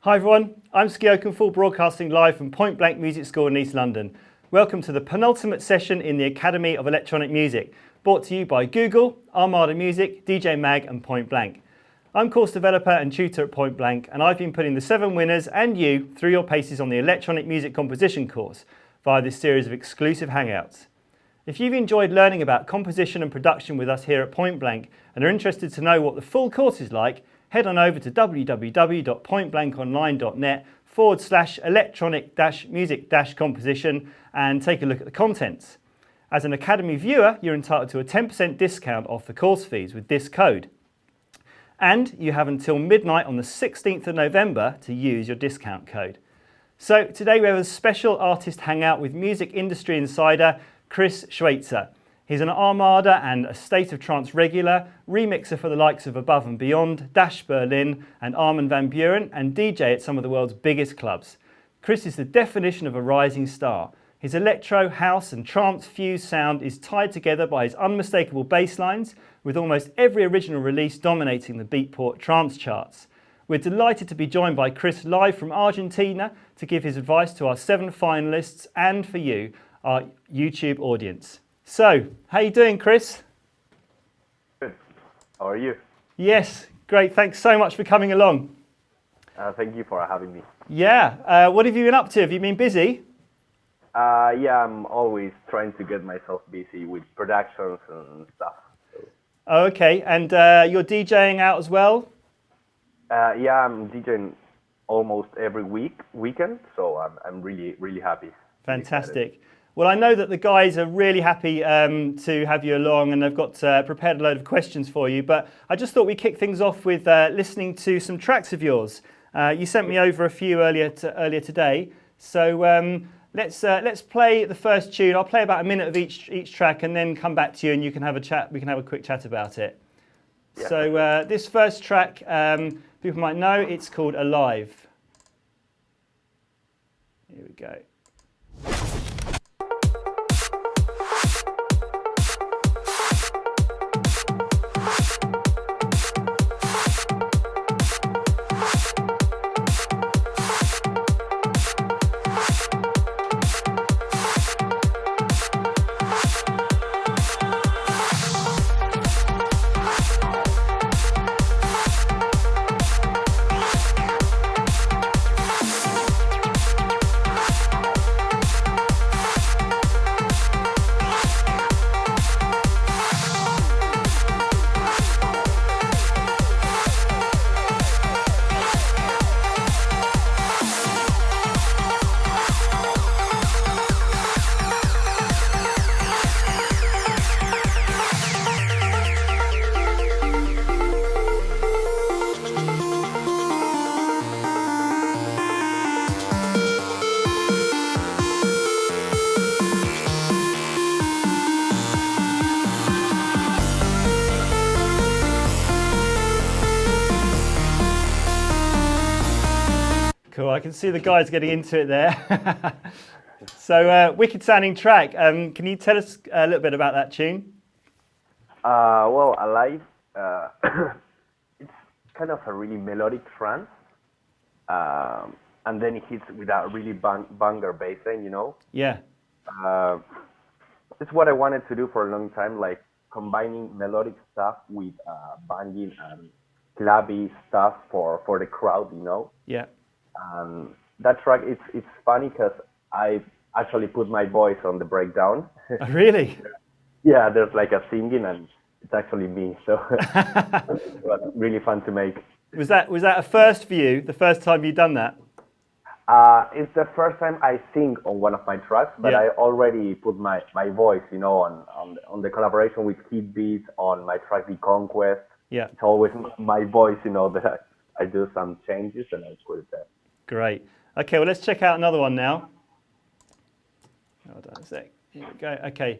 Hi everyone, I'm Ski Oakenfold, broadcasting live from Point Blank Music School in East London. Welcome to the penultimate session in the Academy of Electronic Music, brought to you by Google, Armada Music, DJ Mag and Point Blank. I'm course developer and tutor at Point Blank, and I've been putting the 7 winners and you through your paces on the Electronic Music Composition course via this series of exclusive Hangouts. If you've enjoyed learning about composition and production with us here at Point Blank and are interested to know what the full course is like, head on over to www.pointblankonline.net/electronic-music-composition and take a look at the contents. As an Academy viewer, you're entitled to a 10% discount off the course fees with this code. And you have until midnight on the 16th of November to use your discount code. So today we have a special artist hangout with music industry insider Chris Schweizer. He's an Armada and a State of Trance regular, remixer for the likes of Above and Beyond, Dash Berlin and Armin van Buuren, and DJ at some of the world's biggest clubs. Chris is the definition of a rising star. His electro, house and trance-fused sound is tied together by his unmistakable bass lines, with almost every original release dominating the Beatport trance charts. We're delighted to be joined by Chris live from Argentina to give his advice to our 7 finalists and for you, our YouTube audience. So, how you doing, Chris? Good. How are you? Yes, great. Thanks so much for coming along. Thank you for having me. Yeah. What have you been up to? Have you been busy? Yeah, I'm always trying to get myself busy with productions and stuff. Oh, okay. And you're DJing out as well? Yeah, I'm DJing almost every weekend, so I'm really happy. Fantastic. Well, I know that the guys are really happy to have you along, and they've got prepared a load of questions for you. But I just thought we'd kick things off with listening to some tracks of yours. You sent me over a few earlier today. So let's play the first tune. I'll play about a minute of each track, and then come back to you, and you can have a chat. We can have a quick chat about it. Yeah. So this first track, people might know, it's called Alive. Here we go. Cool, I can see the guys getting into it there. So, wicked sounding track. Can you tell us a little bit about that tune? Well, Alive, it's kind of a really melodic trance, and then it hits with a really banger bass line, you know? Yeah. It's what I wanted to do for a long time, like combining melodic stuff with banging and clappy stuff for the crowd, you know? Yeah. That track, it's funny because I actually put my voice on the breakdown. Oh, really? Yeah, there's like a singing and it's actually me, so it was really fun to make. Was that a first for you, the first time you'd done that? It's the first time I sing on one of my tracks, but yeah. I already put my voice, you know, on the collaboration with Kid Beats on my track The Conquest. Yeah. It's always my voice, you know, that I do some changes and I put it there. Great. Okay, well, let's check out another one now. Hold on a sec. Here we go. Okay.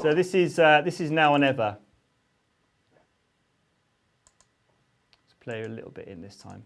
So this is Now or Never. Let's play a little bit in this time.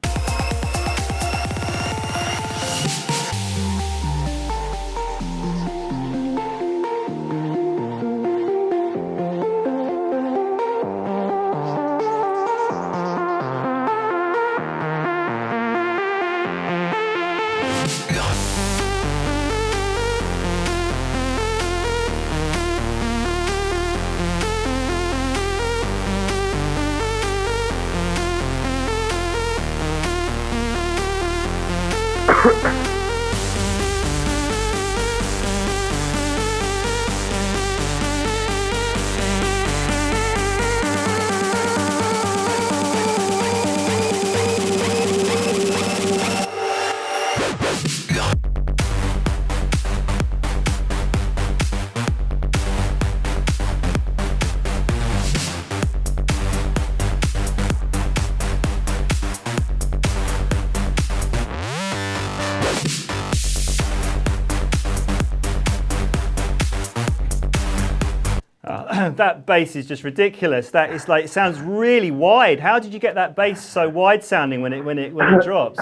That bass is just ridiculous. That is like, it sounds really wide. How did you get that bass so wide sounding when it drops?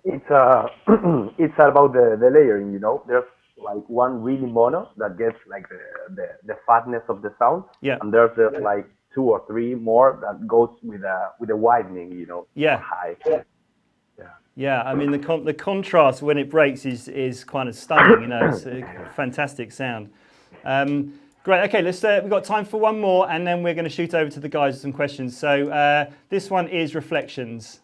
It's it's about the layering, you know. There's like one really mono that gets like the fatness of the sound, Yeah. and there's just like two or three more that goes with a widening, you know, Yeah. or high. Yeah, I mean the contrast when it breaks is kind of stunning. You know, it's a fantastic sound. Great. Okay, let's. We've got time for one more, and then we're going to shoot over to the guys with some questions. So this one is Reflections.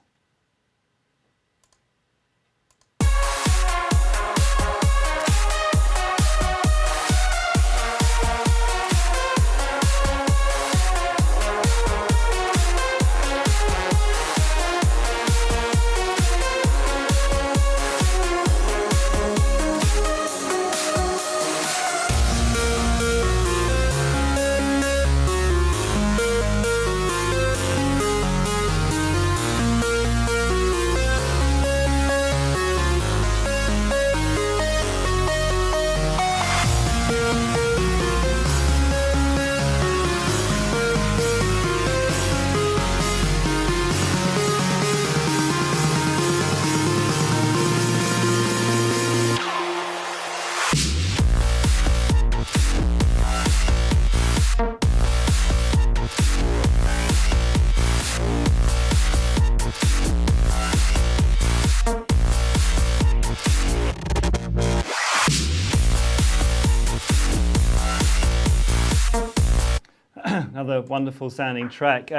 Another wonderful sounding track.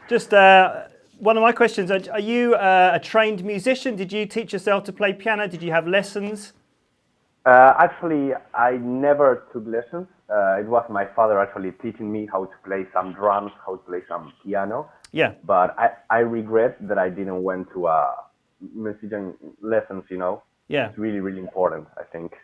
Just one of my questions, are you a trained musician? Did you teach yourself to play piano? Did you have lessons? Actually, I never took lessons. It was my father actually teaching me how to play some drums, how to play some piano. Yeah. But I regret that I didn't went to musician lessons, you know. Yeah. It's really, really important, I think.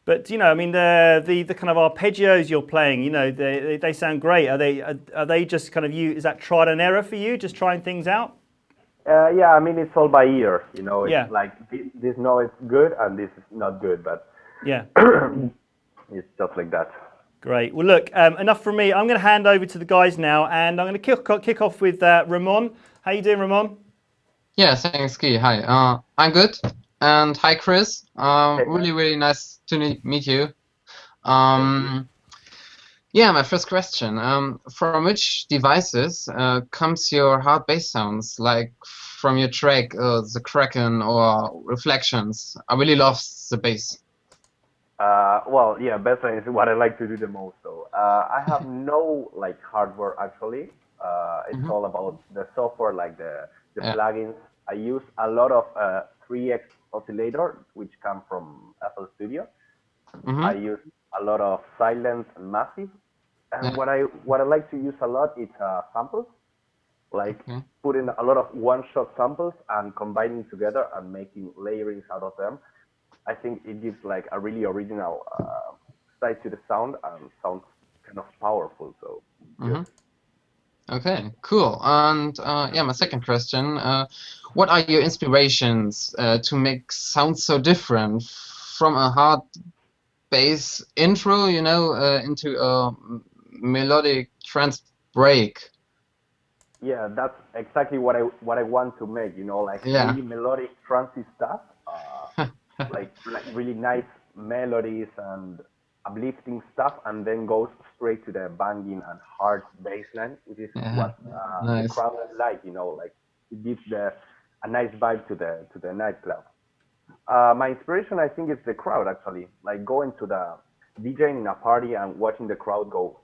But you know, I mean, the kind of arpeggios you're playing, you know, they sound great. Are they just kind of is that trial and error for you, just trying things out? Yeah, I mean, it's all by ear, you know. It's Yeah. like this note is good and this is not good, but yeah, it's just like that. Great. Well, look, enough from me. I'm going to hand over to the guys now, and I'm going to kick off with Ramon. How you doing, Ramon? Yeah, thanks, Guy. Hi, I'm good. And hi, Chris. Really, really nice to meet you. Yeah, my first question. From which devices comes your hard bass sounds? Like from your track, the Kraken or Reflections? I really love the bass. Well, yeah, baseline is what I like to do the most. So I have no like hardware actually. It's all about the software, like the plugins. I use a lot of 3x oscillator, which come from FL Studio. I use a lot of silent and massive. And what I like to use a lot is samples, like putting a lot of one-shot samples and combining together and making layerings out of them. I think it gives like a really original side to the sound and sounds kind of powerful. So. Okay, cool. And yeah, my second question: what are your inspirations to make sounds so different from a hard bass intro, you know, into a melodic trance break? Yeah, that's exactly what I want to make. You know, like really melodic trancey stuff, like really nice melodies and uplifting stuff, and then goes straight to the banging and hard bass line, which is what the crowd like. You know, like it gives a nice vibe to the nightclub. My inspiration, I think, is the crowd actually. Like going to the DJing in a party and watching the crowd go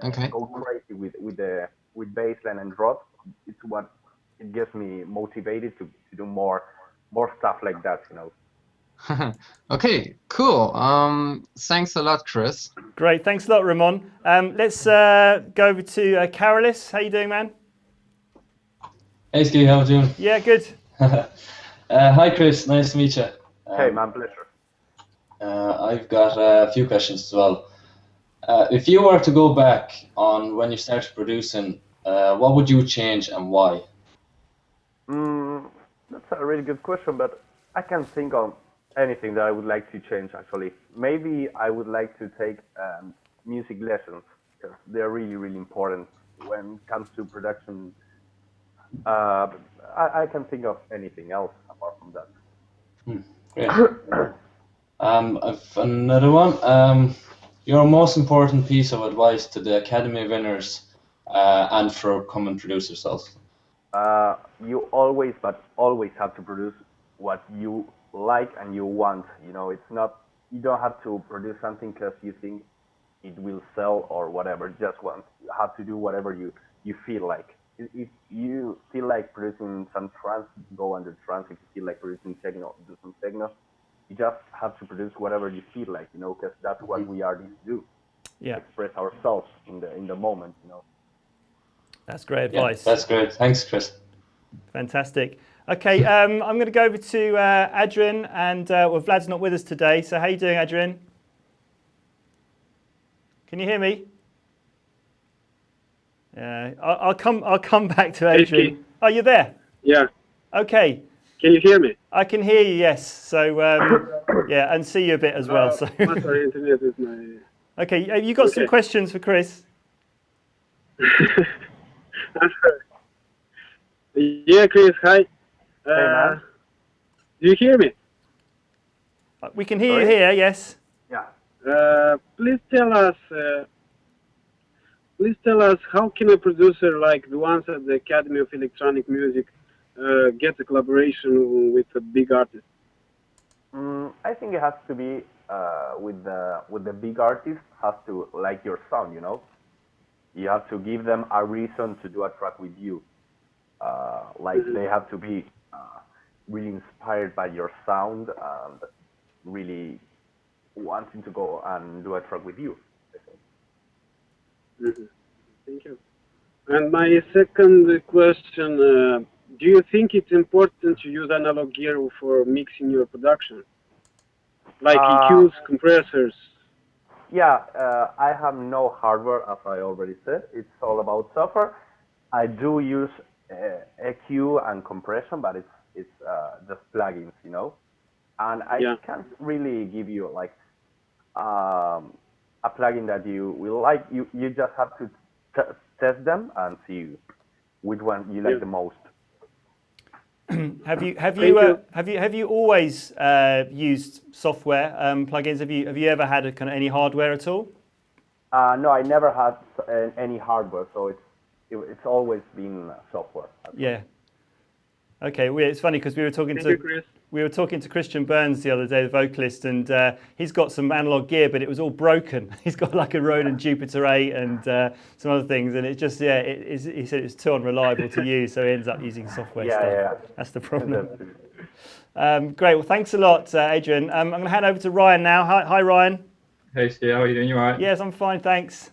crazy with bassline and drop. It's what it gets me motivated to do more stuff like that. You know. Okay, cool. Thanks a lot, Chris. Great, thanks a lot, Ramon. Let's go over to Carolis. How you doing, man? Hey, Ski, how are you doing? Yeah, good. Hi, Chris. Nice to meet you. Hey, man, pleasure. I've got a few questions as well. If you were to go back on when you started producing, what would you change and why? That's a really good question, but I can't think of anything that I would like to change actually. Maybe I would like to take music lessons, because they're really, really important when it comes to production. I can think of anything else apart from that. Great. I've another one. Your most important piece of advice to the Academy winners and for upcoming producers also. You always, but always have to produce what you like and you want. You know, it's not, you don't have to produce something because you think it will sell or whatever. Just once. You have to do whatever you feel like. If you feel like producing some trance, go under trance. If you feel like producing techno, do some techno. You just have to produce whatever you feel like, you know, because that's what we artists do. Yeah. Express ourselves in the moment, you know. That's great advice. Yeah, that's great. Thanks, Chris. Fantastic. Okay, I'm going to go over to Adrian, and well, Vlad's not with us today. So how you doing, Adrian? Can you hear me? I'll come back to Adrian. Oh, you're there? Yeah. Okay. Can you hear me? I can hear you, yes. So yeah, and see you a bit as well. So Master internet is my. Okay, have you got some questions for Chris? Yeah, Chris. Hi. Hey, man. Do you hear me? We can hear you here. Yes. Yeah. Please tell us. How can a producer like the ones at the Academy of Electronic Music get a collaboration with a big artist? I think it has to be with the big artist. Has to like your sound, you know. You have to give them a reason to do a track with you. Like they have to be really inspired by your sound and really wanting to go and do a track with you. Thank you. And my second question, do you think it's important to use analog gear for mixing your production? Like EQs, compressors? Yeah, I have no hardware, as I already said. It's all about software. I do use EQ and compression, but it's just plugins, you know. And I can't really give you like a plugin that you will like. You just have to test them and see which one you like the most. Have you always used software plugins? Have you ever had kind of any hardware at all? No, I never had any hardware, so it's always been software. Yeah. Okay. Well, it's funny because we were talking to Christian Burns the other day, the vocalist, and he's got some analog gear, but it was all broken. He's got like a Roland Jupiter 8 and some other things, and it just he said it was too unreliable to use, so he ends up using software stuff. Yeah. That's the problem. Great. Well, thanks a lot, Adrian. I'm going to hand over to Ryan now. Hi, Ryan. Hey, Steve. How are you doing? You all right? Yes, I'm fine, thanks.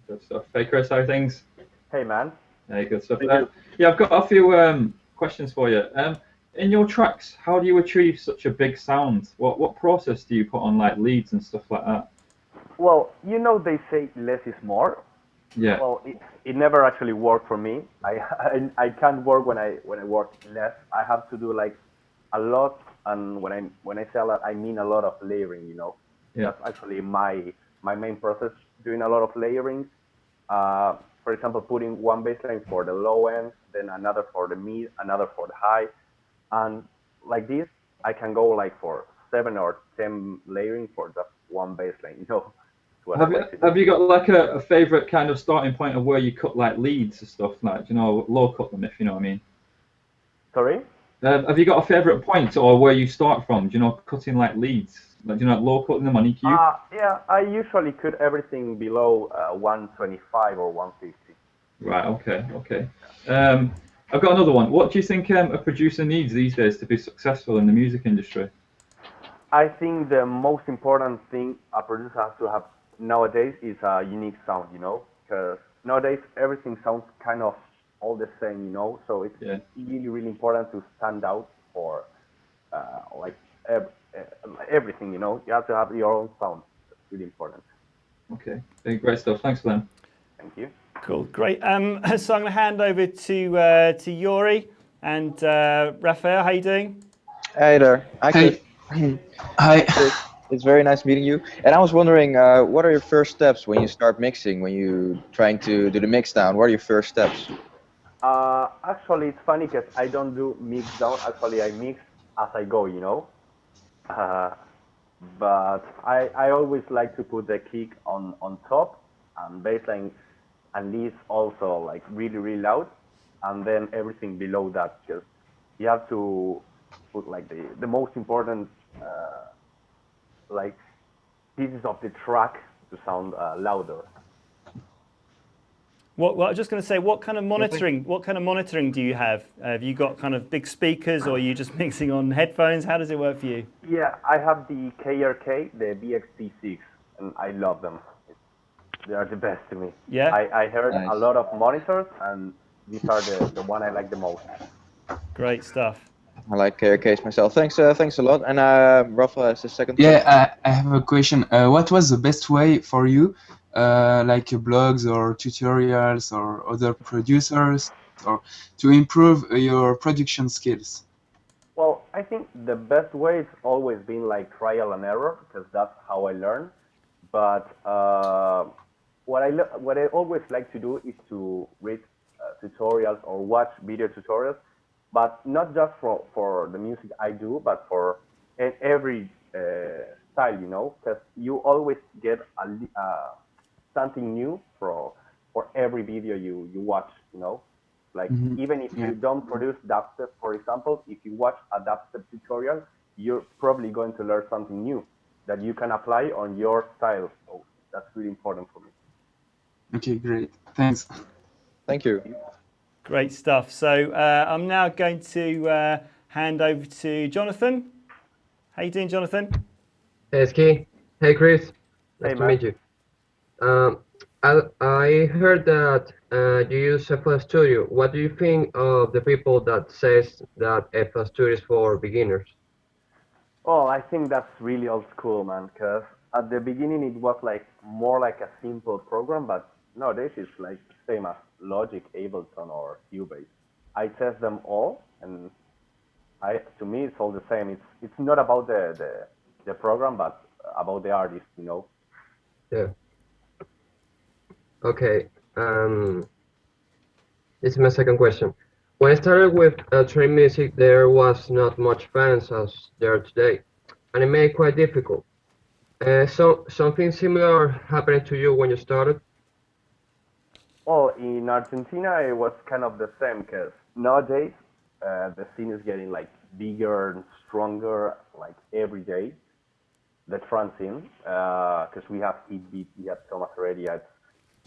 Good stuff. Hey, Chris. How are things? Hey, man. Hey, good stuff. Yeah, I've got a few questions for you. In your tracks, how do you achieve such a big sound? What process do you put on like leads and stuff like that? Well, you know they say less is more. Yeah. Well, it never actually worked for me. I can't work when I work less. I have to do like a lot, and when I say a lot, I mean a lot of layering. You know. Yeah. That's actually my main process. Doing a lot of layering. For example, putting one bass line for the low end, then another for the mid, another for the high. And like this, I can go like for 7 or 10 layering for just one bass line, you know. Have you got like a favorite kind of starting point of where you cut like leads and stuff, like, you know, low cut them, if you know what I mean? Sorry? Have you got a favorite point or where you start from, do you know, cutting like leads? Like, do you know, low cutting them on EQ? Yeah, I usually cut everything below 125 or 150. Right, okay. I've got another one. What do you think a producer needs these days to be successful in the music industry? I think the most important thing a producer has to have nowadays is a unique sound, you know, because nowadays everything sounds kind of all the same, you know, so it's really, really important to stand out for like everything, you know. You have to have your own sound. It's really important. Okay, great stuff. Thanks for that. Thank you. Cool, great. So I'm going to hand over to Yuri and Raphael. How you doing? Hey there. Hey. Hi. It's very nice meeting you. And I was wondering, what are your first steps when you start mixing? When you trying to do the mix down? What are your first steps? Actually, it's funny because I don't do mix down. Actually, I mix as I go, you know. Uh, but I always like to put the kick on top and baseline and leads also like really really loud, and then everything below that because you have to put like the most important like pieces of the track to sound louder. Well, I was just going to say, what kind of monitoring do you have? Have you got kind of big speakers, or are you just mixing on headphones? How does it work for you? Yeah, I have the KRK, the BXT6, and I love them. They are the best to me. Yeah. I heard Nice. a lot of monitors, and these are the one I like the most. Great stuff. I like KRKs myself. Thanks a lot. And Rafa has the second. Yeah, I have a question. What was the best way for you, like blogs or tutorials or other producers, or to improve your production skills? Well, I think the best way has always been like trial and error because that's how I learn. But what I always like to do is to read tutorials or watch video tutorials, but not just for the music I do, but for every style, you know, because you always get something new for every video you watch, you know. Like even if you don't produce dubstep, for example, if you watch a dubstep tutorial, you're probably going to learn something new that you can apply on your style. So that's really important for me. Okay, great. Thanks. Thank you. Great stuff. So I'm now going to hand over to Jonathan. How you doing, Jonathan? Hey, Ski. Hey, Chris. Nice Hey, to man. meet you. I heard that you use FL Studio. What do you think of the people that says that FL Studio is for beginners? Oh, I think that's really old school, man. Because at the beginning it was like more like a simple program, but nowadays it's like the same as Logic, Ableton, or Cubase. I test them all, and to me it's all the same. It's not about the program, but about the artist, you know. Yeah. Okay. This is my second question. When I started with train music, there was not much fans as there are today, and it made it quite difficult. So something similar happened to you when you started? Well, in Argentina, it was kind of the same because nowadays the scene is getting like bigger and stronger like every day. The trance scene, because we have Heat Beat, we have Thomas Heredia.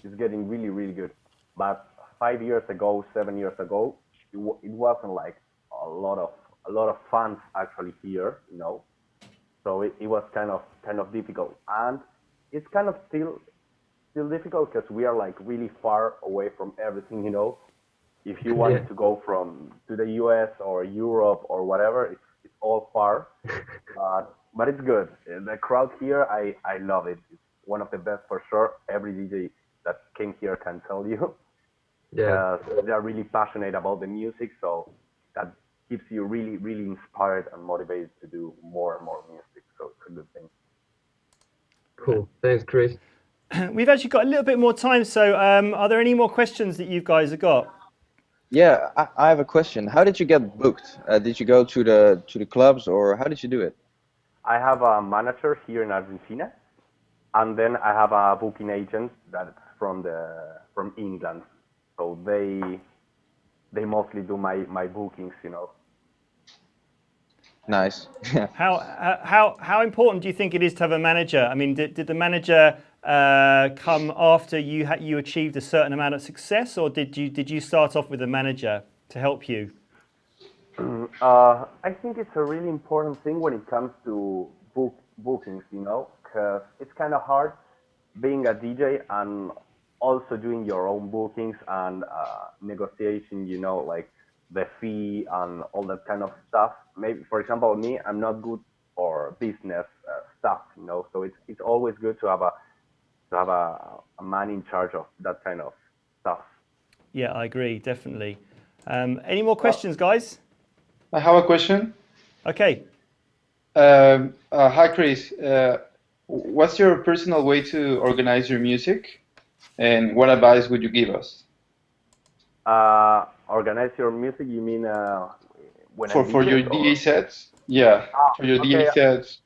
It's getting really, really good. But 5 years ago, 7 years ago, it wasn't like a lot of fans actually here, you know. So it was kind of difficult, and it's kind of still difficult because we are like really far away from everything, you know. If you want to go to the US or Europe or whatever, it's all far. But it's good. The crowd here, I love it. It's one of the best for sure. Every DJ that came here can tell you. Yeah. They are really passionate about the music, so that keeps you really, really inspired and motivated to do more and more music. So it's a good thing. Cool. Thanks, Chris. We've actually got a little bit more time, so are there any more questions that you guys have got? Yeah, I have a question. How did you get booked? Did you go to the clubs, or how did you do it? I have a manager here in Argentina, and then I have a booking agent that's from England. So they mostly do my bookings, you know. Nice. How important do you think it is to have a manager? I mean, did the manager come after you achieved a certain amount of success, or did you start off with a manager to help you? I think it's a really important thing when it comes to bookings, you know, because it's kind of hard being a DJ and also doing your own bookings and negotiation, you know, like the fee and all that kind of stuff. Maybe, for example, me, I'm not good for business stuff, you know, so it's always good to have a man in charge of that kind of stuff. Yeah, I agree, definitely. Any more questions, guys? I have a question. Okay. Hi, Chris. What's your personal way to organize your music, and what advice would you give us? Organize your music, you mean when I'm For your DJing DJ or? sets? Yeah, for your Okay. DJ sets.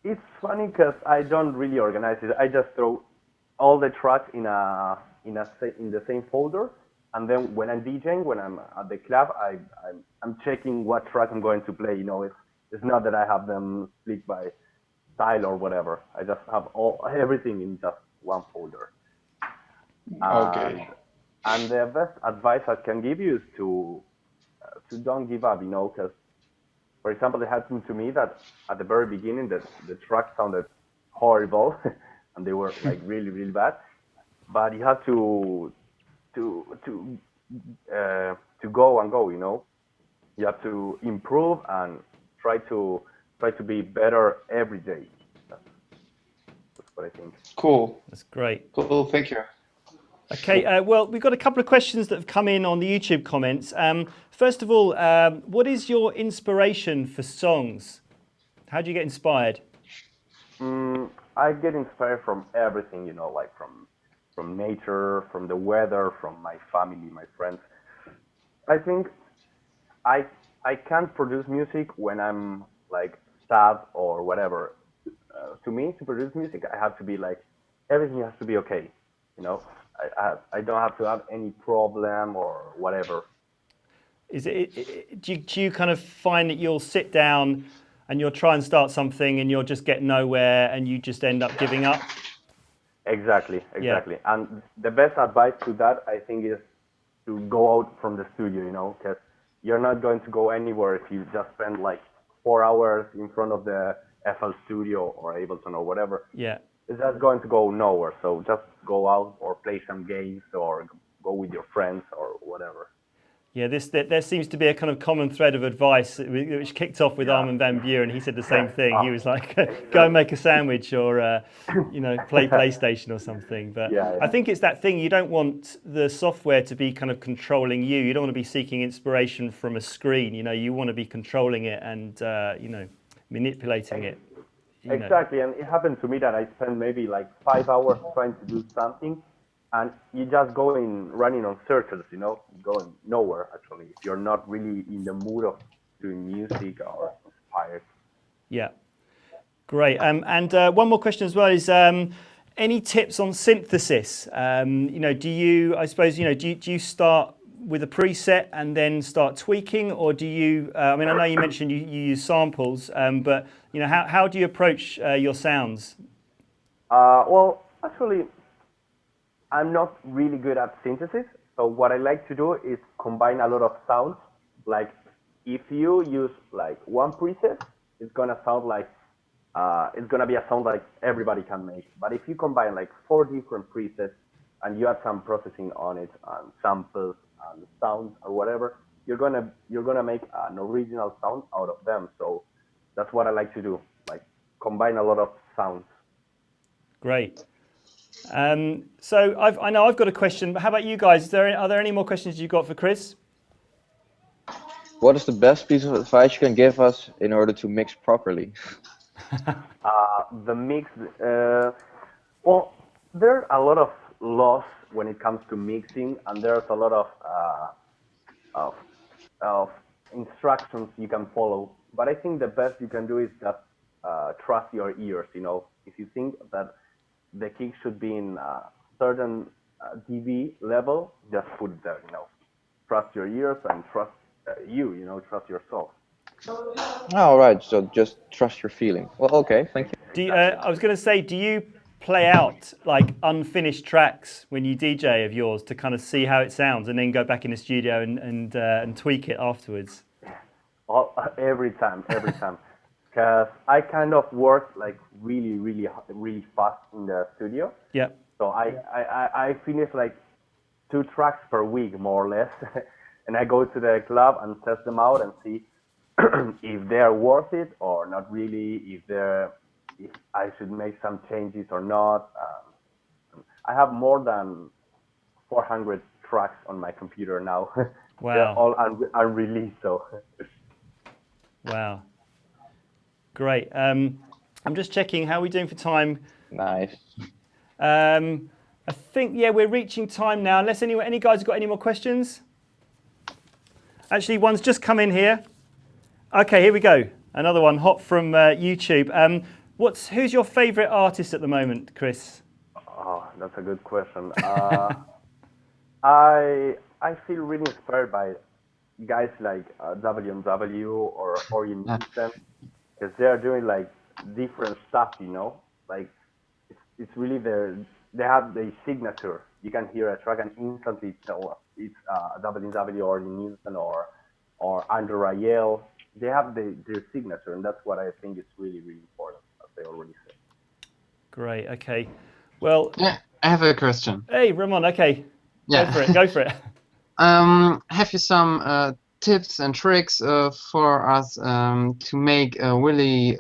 It's funny because I don't really organize it. I just throw all the tracks in the same folder, and then when I'm DJing, when I'm at the club, I'm checking what track I'm going to play. It's not that I have them split by style or whatever. I just have everything in just one folder. And Okay. the best advice I can give you is to don't give up. Because for example, it happened to me that at the very beginning the track sounded horrible and they were like really really bad. But you have to to to go and go. You have to improve and try to try to be better every day. That's, that's what I think. Cool. That's great. Cool. Thank you. Okay, well, we've got a couple of questions that have come in on the YouTube comments. First of all, what is your inspiration for songs? How do you get inspired? I get inspired from everything, like from nature, from the weather, from my family, my friends. I think I I can't produce music when I'm like sad or whatever. To me, to produce music, I have to be like everything has to be okay. You know, I don't have to have any problem or whatever. Do you kind of find that you'll sit down and you'll try and start something and you'll just get nowhere and you just end up giving up? Exactly, Yeah, exactly. And the best advice to that, I think, is to go out from the studio, because you're not going to go anywhere if you just spend like 4 hours in front of the FL Studio or Ableton or whatever. yeah. It's just going to go nowhere. So just go out or play some games or go with your friends or whatever. Yeah, there seems to be a kind of common thread of advice which kicked off with Yeah. Armin van Buuren. He said the same thing. He was like, "Go and Exactly. make a sandwich, or play PlayStation or something." But Yeah, I yeah. think it's that thing. You don't want the software to be kind of controlling you. You don't want to be seeking inspiration from a screen. You want to be controlling it and manipulating it. Exactly, and it happened to me that I spent maybe like 5 hours trying to do something, and you just go in running on circles, going nowhere actually. If you're not really in the mood of doing music or inspired. Yeah. Great. And one more question as well is any tips on synthesis? Do you, I suppose, do you start with a preset and then start tweaking, or do you? I know you mentioned you use samples, but how do you approach your sounds? Well, actually, I'm not really good at synthesis. So what I like to do is combine a lot of sounds. Like if you use like one preset, it's gonna sound like it's gonna be a sound like everybody can make. But if you combine like 4 different presets and you add some processing on it and samples and sounds or whatever, you're gonna make an original sound out of them. So that's what I like to do. Like combine a lot of sounds. Great. So I know I've got a question, but how about you guys? Are there any more questions you've got for Chris? What is the best piece of advice you can give us in order to mix properly? The mix, well, there are a lot of laws when it comes to mixing, and there's a lot of, of instructions you can follow. But I think the best you can do is just trust your ears. If you think that the kick should be in a certain dB level, just put it there. Trust your ears and trust trust yourself. All right, so just trust your feeling. Well, okay, thank you. I was going to say, do you play out like unfinished tracks when you DJ of yours to kind of see how it sounds, and then go back in the studio and tweak it afterwards? Every time, every time. Because I kind of work like really, really, really fast in the studio. Yeah. So I finish like 2 tracks per week, more or less. And I go to the club and test them out and see if they're worth it or not really, if I should make some changes or not. I have more than 400 tracks on my computer now. They're Wow. all unreleased, so. Wow. Great. I'm just checking how are we doing for time. Nice. I think, yeah, we're reaching time now. Unless any guys have got any more questions? Actually, one's just come in here. Okay, here we go. Another one, hot from YouTube. Who's your favourite artist at the moment, Chris? Oh, that's a good question. I feel really inspired by guys like W&W or Orient Newton, because they are doing like different stuff, you know. Like it's really they have the signature. You can hear a track and instantly tell it's W&W or Orient Newton or Andrew Rayel. They have their signature, and that's what I think is really, really important, as I already said. Great. Okay. Well. Yeah, I have a question. Hey, Ramon. Okay. Yeah. Go for it. Have you some tips and tricks for us to make a really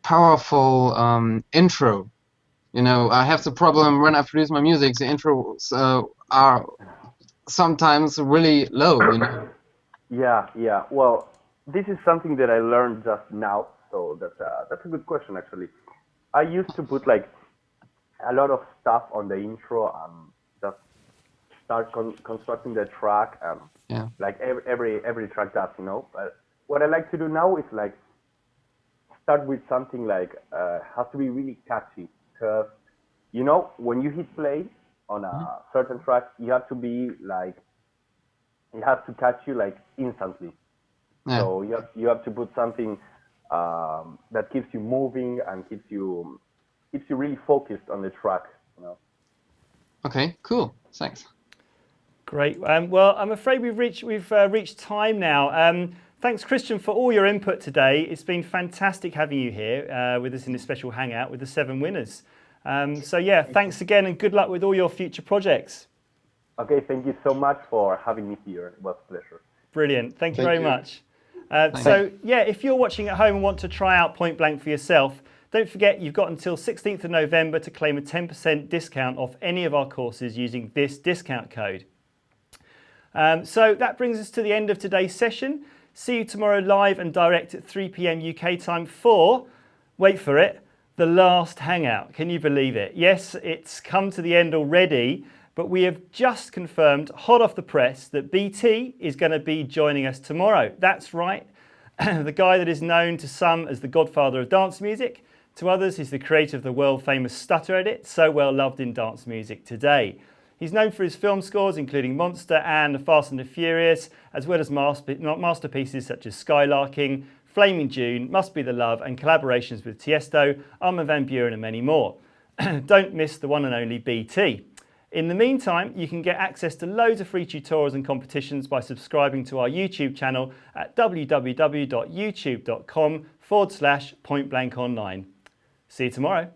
powerful intro? You know, I have the problem when I produce my music, the intros are sometimes really low, you know? Yeah. Well, this is something that I learned just now, so that's a good question, actually. I used to put like a lot of stuff on the intro and just start constructing the track, like every track does, you know. But what I like to do now is like start with something like has to be really catchy, because you know when you hit play on a certain track, you have to be like it has to catch you like instantly. Yeah. So you have to put something that keeps you moving and keeps you really focused on the track, you know. Okay, cool. Thanks. Great. Well, I'm afraid we've reached time now. Thanks, Christian, for all your input today. It's been fantastic having you here with us in this special hangout with the 7 winners. So yeah, thanks again, and good luck with all your future projects. Okay, thank you so much for having me here. It was a pleasure. Brilliant. Thank you very much. So yeah, if you're watching at home and want to try out Point Blank for yourself, don't forget you've got until 16th of November to claim a 10% discount off any of our courses using this discount code. So that brings us to the end of today's session. See you tomorrow live and direct at 3 p.m. UK time for, wait for it, the last hangout. Can you believe it? Yes, it's come to the end already, but we have just confirmed, hot off the press, that BT is going to be joining us tomorrow. That's right. The guy that is known to some as the godfather of dance music, to others he's the creator of the world-famous Stutter Edit, so well loved in dance music today. He's known for his film scores, including Monster and The Fast and the Furious, as well as masterpieces such as Skylarking, Flaming June, Must Be the Love, and collaborations with Tiesto, Armin van Buuren, and many more. Don't miss the one and only BT. In the meantime, you can get access to loads of free tutorials and competitions by subscribing to our YouTube channel at www.youtube.com/pointblankonline. See you tomorrow.